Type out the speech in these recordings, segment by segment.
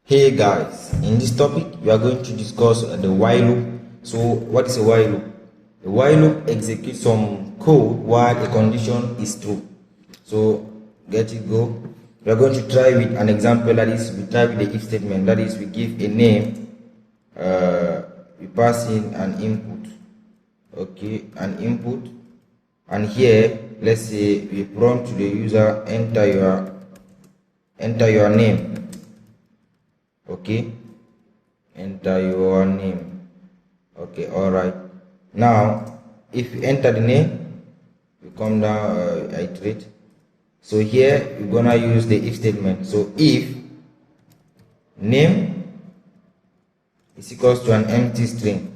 Hey guys, in this topic we are going to discuss the while loop. So what is a while loop? A while loop executes some code while a condition is true. So get it go. We are going to try with an example, that is we try with the if statement, that is we give a name, we pass in an input, okay, an input, and here let's say we prompt to the user enter your name, okay, enter your name, okay. All right, now if you enter the name, you come down, iterate. So here you're gonna use the if statement. So if name is equals to an empty string,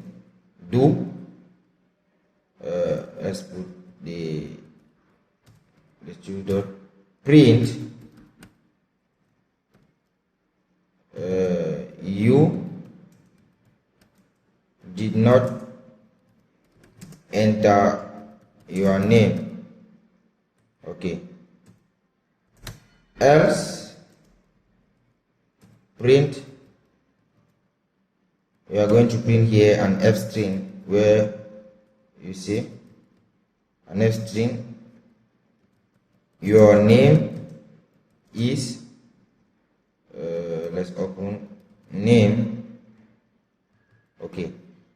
do let's put the dot print you did not enter your name, okay. Else print, we are going to print here an f string, where you see an f string, your name is let's open name, okay.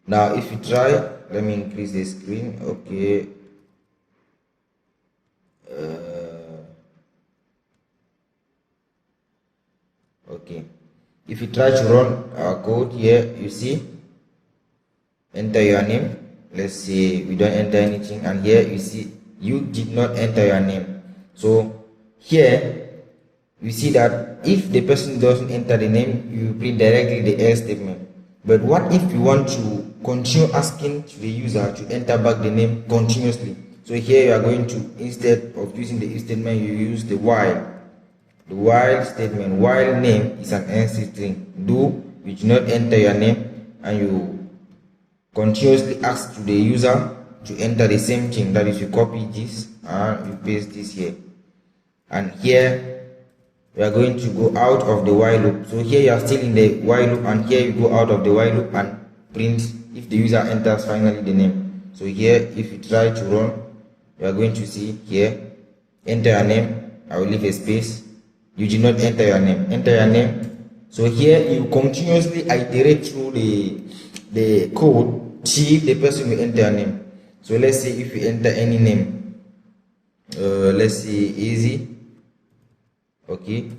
Now if you try, let me increase the screen, okay. Okay, if you try to run our code here, you see enter your name. Let's say we don't enter anything, and here you see you did not enter your name. So here we see that if the person doesn't enter the name, you print directly the else statement. But what if you want to continue asking to the user to enter back the name continuously? So here you are going to, instead of using the if statement, you use the while. The while statement. While name is an empty string. Do, you do not enter your name, and you continuously ask to the user to enter the same thing. That is, you copy this and you paste this here. And here we are going to go out of the while loop. So here you are still in the while loop, and here you go out of the while loop and print if the user enters finally the name. So here if you try to run, you are going to see here enter your name. I will leave a space. You did not enter your name. Enter your name. So here you continuously iterate through the code till the person will enter your name. So let's say if you enter any name, let's say easy, okay.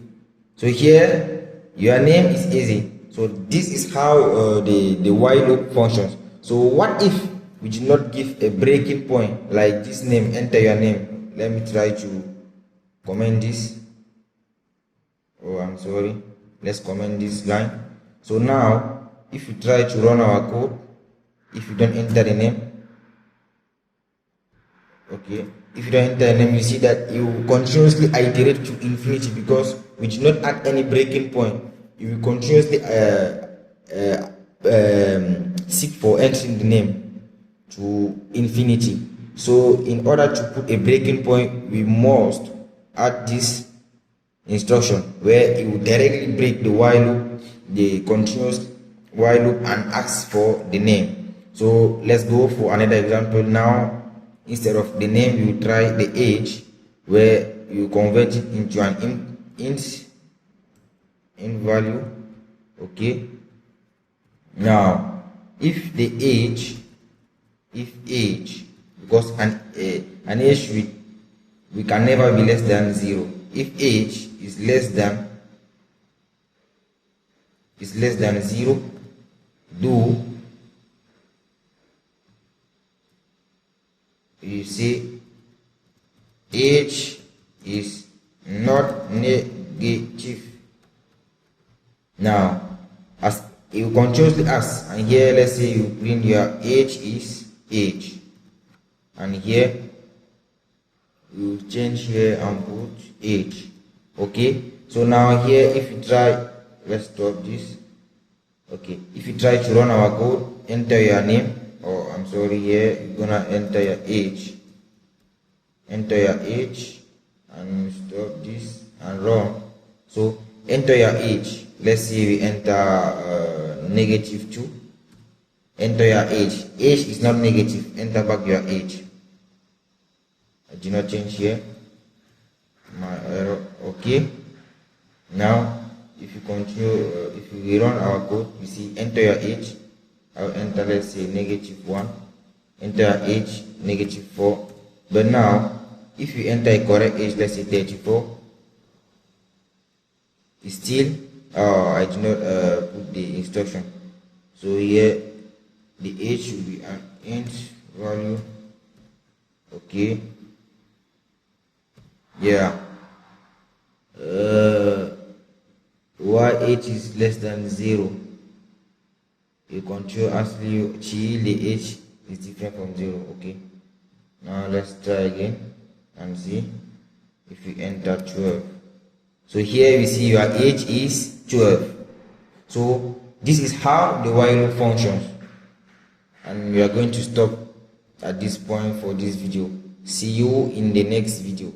So here your name is easy. So this is how the while loop functions. So what if we do not give a breaking point like this name, enter your name? Let me try to comment this. Oh, I'm sorry. Let's comment this line. So now if you try to run our code, if you don't enter the name, okay, if you don't enter the name, you see that you continuously iterate to infinity, because we did not add any breaking point. You will continuously seek for entering the name to infinity. So in order to put a breaking point, we must add this instruction where it will directly break the while loop, the continuous while loop, and ask for the name. So let's go for another example. Now instead of the name, you try the age, where you convert it into an int value, okay. Now if the age, because an age we can never be less than 0. If age is less than 0, do, you see age is not negative. Now as you continuously ask, and here let's say you print your age is age, and here you change here and put age, okay. So now here if you try, let's stop this, okay. If you try to run our code, enter your name, or I'm sorry, here you're gonna enter your age, and stop this and run. So enter your age. let's say we enter -2, enter your age. Age is not negative, enter back your age. I do not change here, my error. Okay, now if you continue, if we run our code, you see enter your age. I'll enter, let's say -1, enter your age -4. But now if you enter a correct age, let's say 34, it's still I do not put the instruction. So here the age should be an int value. Okay, yeah, why age is less than 0, you continuously chill, the age is different from 0. Okay, now let's try again and see if we enter 12. So here we see your age is 12. So this is how the while loop functions, and we are going to stop at this point for this video. See you in the next video.